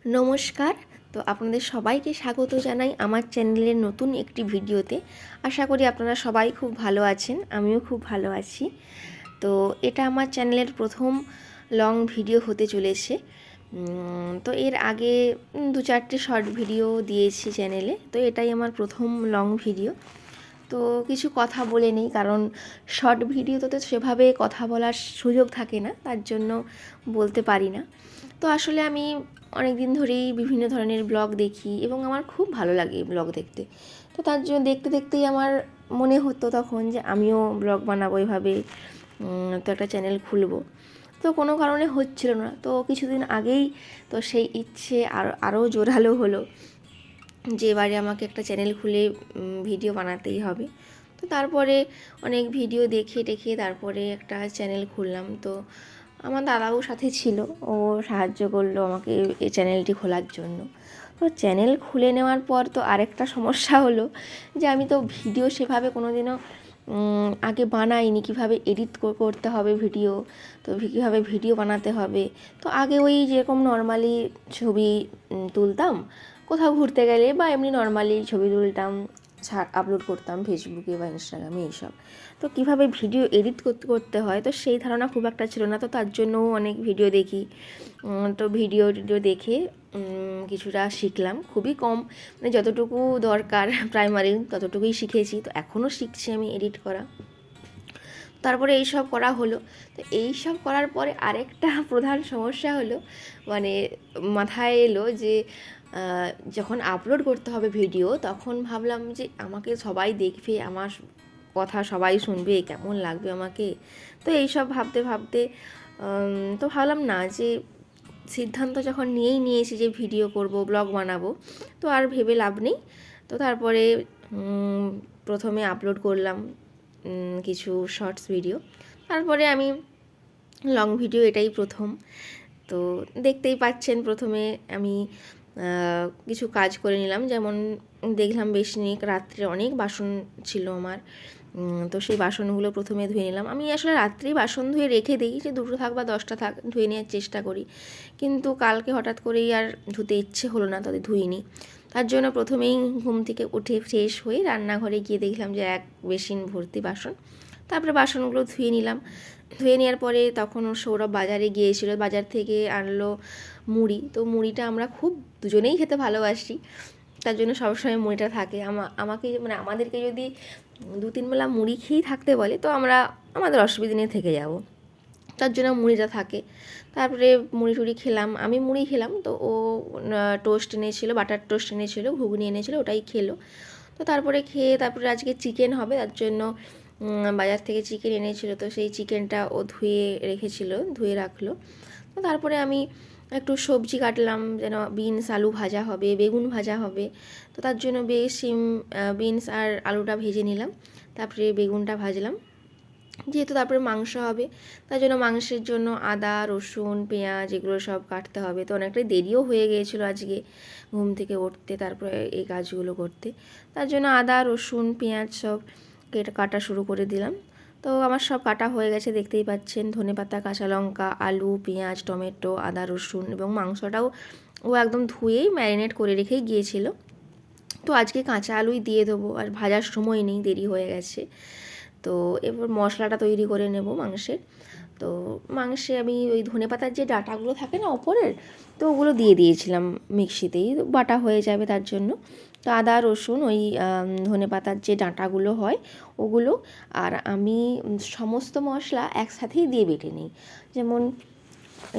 নমস্কার। তো আপনাদের সবাইকে স্বাগত জানাই আমার চ্যানেলের নতুন একটি ভিডিওতে। আশা করি আপনারা সবাই খুব ভালো আছেন, আমিও খুব ভালো আছি। তো এটা আমার চ্যানেলের প্রথম লং ভিডিও হতে চলেছে। তো এর আগে 2-4টে শর্ট ভিডিও দিয়েছি চ্যানেলে, তো এটাই আমার প্রথম লং ভিডিও। তো কিছু কথা বলে নিই, কারণ শর্ট ভিডিওতে তো সেভাবে কথা বলার সুযোগ থাকে না, তার জন্য বলতে পারি না। তো আসলে আমি অনেক দিন ধরেই বিভিন্ন ধরনের ব্লগ দেখি এবং আমার খুব ভালো লাগে ব্লগ দেখতে। তো তার জন্য দেখতে দেখতেই আমার মনে হতো তখন যে আমিও ব্লগ বানাবো এভাবে, তো একটা চ্যানেল খুলবো। তো কোনো কারণে হচ্ছিল না, তো কিছুদিন আগেই তো সেই ইচ্ছে আরও জোরালো হলো যে এবারে আমাকে একটা চ্যানেল খুলে ভিডিও বানাতেই হবে। তো তারপরে অনেক ভিডিও দেখে টেখে তারপরে একটা চ্যানেল খুললাম। তো আমার দাদাও সাথে ছিল, ও সাহায্য করলো আমাকে এই চ্যানেলটি খোলার জন্য। তো চ্যানেল খুলে নেওয়ার পর তো আরেকটা সমস্যা হলো যে আমি তো ভিডিও সেভাবে কোনো দিনও আগে বানাইনি, কীভাবে এডিট করতে হবে ভিডিও, তো কীভাবে ভিডিও বানাতে হবে। তো আগে ওই যেরকম নর্মালি ছবি তুলতাম কোথাও ঘুরতে গেলে, বা এমনি নর্মালি ছবি তুলতাম, আপলোড করতাম ফেসবুকে বা ইনস্টাগ্রামে এইসব। তো কীভাবে ভিডিও এডিট করতে হয় তো সেই ধারণা খুব একটা ছিল না। তো তার জন্যও অনেক ভিডিও দেখি। তো ভিডিও দেখে কিছুটা শিখলাম, খুবই কম, মানে যতটুকু দরকার প্রাইমারি ততটুকুই শিখেছি। তো এখনও শিখছি আমি এডিট করা। তারপরে এইসব করা হলো। তো এইসব করার পরে আরেকটা প্রধান সমস্যা হলো, মানে মাথায় এলো যে যখন আপলোড করতে হবে ভিডিও, তখন ভাবলাম যে আমাকে সবাই দেখবে, আমার কথা সবাই শুনবে, কেমন লাগবে আমাকে। তো এইসব ভাবতে ভাবতে তো ভাবলাম না, যে সিদ্ধান্ত যখন নিয়েছি যে ভিডিও করব, ব্লগ বানাবো, তো আর ভেবে লাভ নেই। তো তারপরে প্রথমে আপলোড করলাম কিছু শর্টস ভিডিও, তারপরে আমি লং ভিডিও, এটাই প্রথম। তো দেখতেই পাচ্ছেন প্রথমে আমি কিছু কাজ করে নিলাম, যেমন দেখলাম বেশিরভাগ রাত্রে অনেক বাসন ছিল আমার। তো সেই বাসনগুলো প্রথমে ধুয়ে নিলাম। আমি আসলে রাত্রেই বাসন ধুয়ে রেখে দিই, যে 2টো থাক বা 10টা থাক ধুয়ে নেওয়ার চেষ্টা করি, কিন্তু কালকে হঠাৎ করেই আর ধুতে ইচ্ছে হলো না, তাদের ধুইনি। তার জন্য প্রথমেই ঘুম থেকে উঠে ফ্রেশ হয়ে রান্নাঘরে গিয়ে দেখলাম যে এক বেসিন ভর্তি বাসন। তারপরে বাসনগুলো ধুয়ে নিলাম। ধুয়ে নেওয়ার পরে তখন সৌরভ বাজারে গিয়েছিল, বাজার থেকে আনলো মুড়ি। তো মুড়িটা আমরা খুব দুজনেই খেতে ভালোবাসি, তার জন্য সবসময় মুড়িটা থাকে। আমাকে মানে আমাদেরকে যদি 2-3 বেলা মুড়ি খেয়েই থাকতে বলে, তো আমাদের অসুবিধা নিয়ে থেকে যাব, তার জন্য মুড়িটা থাকে। তারপরে মুড়ি টুড়ি খেলাম, আমি মুড়ি খেলাম, তো ও টোস্ট এনেছিলো, বাটার টোস্ট এনেছিলো, ঘুগনি এনেছিলো, ওটাই খেলো। তো তারপরে খেয়ে তারপরে আজকে চিকেন হবে, তার জন্য বাজার থেকে চিকেন এনেছিলো, তো সেই চিকেনটা ও ধুয়ে রাখলো। তো তারপরে আমি একটু সবজি কাটলাম, যেন বিনস আলু ভাজা হবে, বেগুন ভাজা হবে। তো তার জন্য বিনস আর আলুটা ভেজে নিলাম, তারপরে বেগুনটা ভাজলাম, যেহেতু তারপরে মাংস হবে, তার জন্য মাংসের জন্য আদা রসুন পেঁয়াজ এগুলো সব কাটতে হবে। তো অনেকটাই দেরিও হয়ে গিয়েছিলো আজকে ঘুম থেকে উঠতে, তারপরে এই কাজগুলো করতে। তার জন্য আদা রসুন পেঁয়াজ সব কাটা শুরু করে দিলাম। তো আমার সব কাটা হয়ে গেছে, দেখতেই পাচ্ছেন। ধনেপাতা, কাঁচা লঙ্কা, আলু, পেঁয়াজ, টমেটো, আদা রসুন এবং মাংসটাও ও একদম ধুয়েই ম্যারিনেট করে রেখেই গিয়েছিল। তো আজকে কাঁচা আলুই দিয়ে দেবো, আর ভাজার সময় নেই, দেরি হয়ে গেছে। তো এবার মশলাটা তৈরি করে নেব মাংসের। তো মাংসে আমি ওই ধনেপাতার যে ডাঁটাগুলো থাকে না ওপরের, তো ওগুলো দিয়ে দিয়েছিলাম মিক্সিতেই, বাটা হয়ে যাবে তার জন্য। তো আদা রসুন ওই ধনেপাতার যে ডাঁটাগুলো হয় ওগুলো, আর আমি সমস্ত মশলা একসাথেই দিয়ে বেটে নিই। যেমন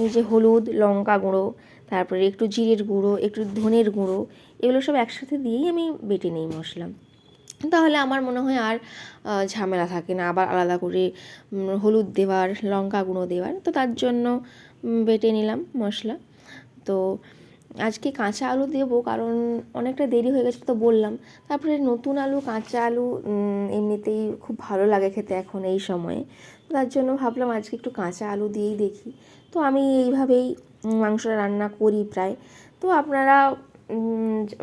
এই যে হলুদ, লঙ্কা গুঁড়ো, তারপরে একটু জিরের গুঁড়ো, একটু ধনের গুঁড়ো, এগুলো সব একসাথে দিয়েই আমি বেটে নিই মশলা। তাহলে আমার মনে হয় আর ঝামেলা থাকে না আবার আলাদা করে হলুদ দেওয়ার, লঙ্কা গুঁড়ো দেওয়ার। তো তার জন্য বেটে নিলাম মশলা। তো আজকে কাঁচা আলু দেবো, কারণ অনেকটা দেরি হয়ে গেছে তো বললাম। তারপরে নতুন আলু, কাঁচা আলু এমনিতেই খুব ভালো লাগে খেতে এখন এই সময়ে, তার জন্য ভাবলাম আজকে একটু কাঁচা আলু দিয়েই দেখি। তো আমি এইভাবেই মাংসটা রান্না করি প্রায়। তো আপনারা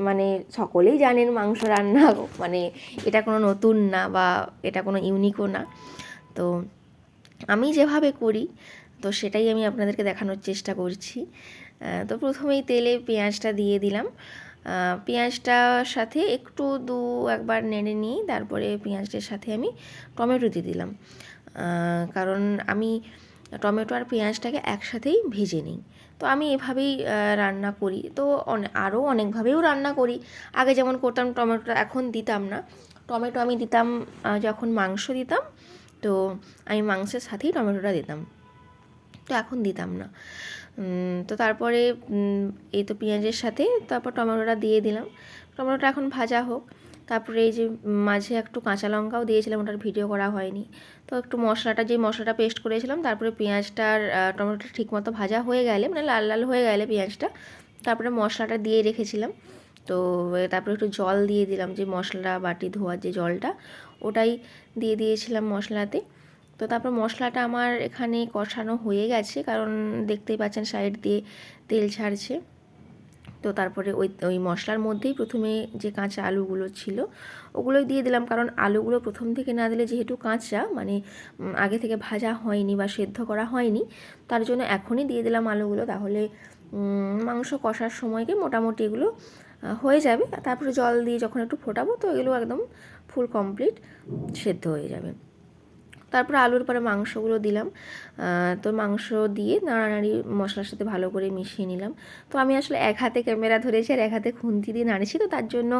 মানে সকলেই জানেন মাংস রান্না, মানে এটা কোনো নতুন না বা এটা কোনো ইউনিকও না। তো আমি যেভাবে করি তো সেটাই আমি আপনাদেরকে দেখানোর চেষ্টা করছি। তো প্রথমেই তেলে পেঁয়াজটা দিয়ে দিলাম। পেঁয়াজটার সাথে একটু একবার নেড়ে নিয়ে তারপরে পেঁয়াজটার সাথে আমি টমেটো দিয়ে দিলাম, কারণ আমি টমেটো আর পেঁয়াজটাকে একসাথেই ভেজে নিই। তো আমি এভাবেই রান্না করি। তো আরও অনেকভাবেও রান্না করি। আগে যেমন করতাম টমেটোটা এখন দিতাম না। টমেটো আমি দিতাম যখন মাংস দিতাম, তো আমি মাংসের সাথেই টমেটোটা দিতাম, তো এখন দিতাম না। তো তারপরে এই তো পেঁয়াজের সাথে তারপর টমেটোটা দিয়ে দিলাম। টমেটোটা এখন ভাজা হোক। তারপরে এই যে মাঝে একটু কাঁচা লঙ্কাও দিয়েছিলাম, ওটার ভিডিও করা হয়নি। তো একটু মশলাটা পেস্ট করেছিলাম, তারপরে পেঁয়াজটার টমেটোটা ঠিকমতো ভাজা হয়ে গেলে, মানে লাল লাল হয়ে গেলে পেঁয়াজটা, তারপরে মশলাটা দিয়ে রেখেছিলাম। তো তারপরে একটু জল দিয়ে দিলাম, যে মশলা বাটি ধোয়ার যে জলটা, ওটাই দিয়ে দিয়েছিলাম মশলাতে। তো তারপর মশলাটা আমার এখানে কষানো হয়ে গেছে, কারণ দেখতেই পাচ্ছেন সাইড দিয়ে তেল ছাড়ছে। তো তারপরে ওই মশলার মধ্যেই প্রথমে যে কাঁচা আলুগুলো ছিল ওগুলোই দিয়ে দিলাম, কারণ আলুগুলো প্রথম থেকে না দিলে যেহেতু কাঁচা, মানে আগে থেকে ভাজা হয়নি বা সেদ্ধ করা হয়নি, তার জন্য এখনই দিয়ে দিলাম আলুগুলো। তাহলে মাংস কষার সময়কে মোটামুটি এগুলো হয়ে যাবে। তারপরে জল দিয়ে যখন একটু ফোটাবো, তো এগুলো একদম ফুল কমপ্লিট সেদ্ধ হয়ে যাবে। তারপর আলুর পরে মাংসগুলো দিলাম। তো মাংস দিয়ে নাড়ানাড়ি মশলার সাথে ভালো করে মিশিয়ে নিলাম। তো আমি আসলে এক হাতে ক্যামেরা ধরেছি আর এক হাতে খুন্তি দিয়ে নাড়ছি, তো তার জন্য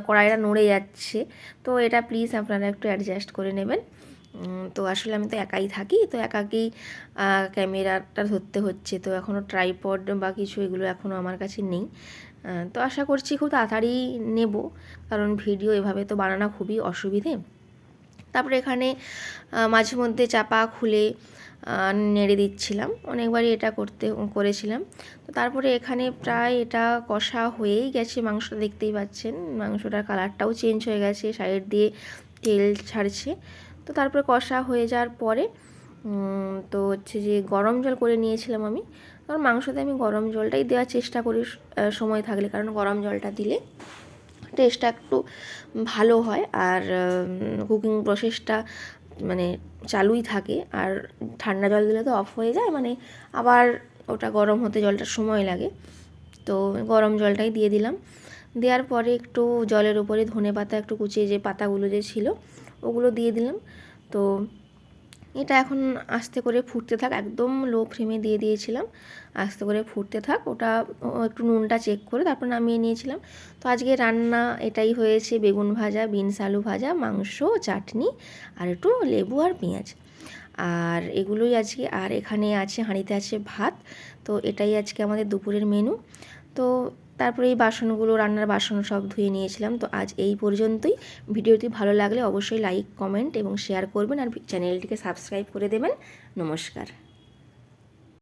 কড়াইটা নড়ে যাচ্ছে। তো এটা প্লিজ আপনারা একটু অ্যাডজাস্ট করে নেবেন। তো আসলে আমি তো একাই থাকি, তো একাকেই ক্যামেরাটা ধরতে হচ্ছে। তো এখনও ট্রাইপড বা কিছু এগুলো এখনও আমার কাছে নেই। তো আশা করছি খুব তাড়াতাড়ি নেব, কারণ ভিডিও এভাবে তো বানানো খুবই অসুবিধে। তারপরে এখানে মাঝে মধ্যে চাপা খুলে নেড়ে দিচ্ছিলাম, অনেকবারই এটা করেছিলাম। তো তারপরে এখানে প্রায় এটা কষা হয়েই গেছে, মাংসটা দেখতেই পাচ্ছেন, মাংসটার কালারটাও চেঞ্জ হয়ে গেছে, সাইড দিয়ে তেল ছাড়ছে। তো তারপরে কষা হয়ে যাওয়ার পরে তো হচ্ছে যে গরম জল করে নিয়েছিলাম আমি, কারণ মাংসতে আমি গরম জলটাই দেওয়ার চেষ্টা করি সময় থাকলে, কারণ গরম জলটা দিলে টেস্টটা একটু ভালো হয়, আর কুকিং প্রসেসটা মানে চালুই থাকে। আর ঠান্ডা জল দিলে তো অফ হয়ে যায়, মানে আবার ওটা গরম হতে জলটার সময় লাগে। তো গরম জলটাই দিয়ে দিলাম। দেওয়ার পরে একটু জলের উপরে ধনেপাতা একটু কুচিয়ে যে পাতাগুলো যে ছিল ওগুলো দিয়ে দিলাম। তো এটা এখন আস্তে করে ফুটতে থাক, একদম লো ফ্লেমে দিয়ে দিয়েছিলাম, আস্তে করে ফুটতে থাক। ওটা একটু নুনটা চেক করে তারপর নামিয়ে নিয়েছিলাম। তো আজকে রান্না এটাই হয়েছে, বেগুন ভাজা, বিনস আলু ভাজা, মাংস, চাটনি আর একটু লেবু আর পেঁয়াজ, আর এগুলোই আজকে। আর এখানে আছে, হাঁড়িতে আছে ভাত। তো এটাই আজকে আমাদের দুপুরের মেনু। তো তারপরে এই বাসনগুলো, রান্নার বাসন সব ধুয়ে নিয়েছিলাম। তো আজ এই পর্যন্তই। ভিডিওটি ভালো লাগলে অবশ্যই লাইক, কমেন্ট এবং শেয়ার করবেন, আর চ্যানেলটিকে সাবস্ক্রাইব করে দেবেন। নমস্কার।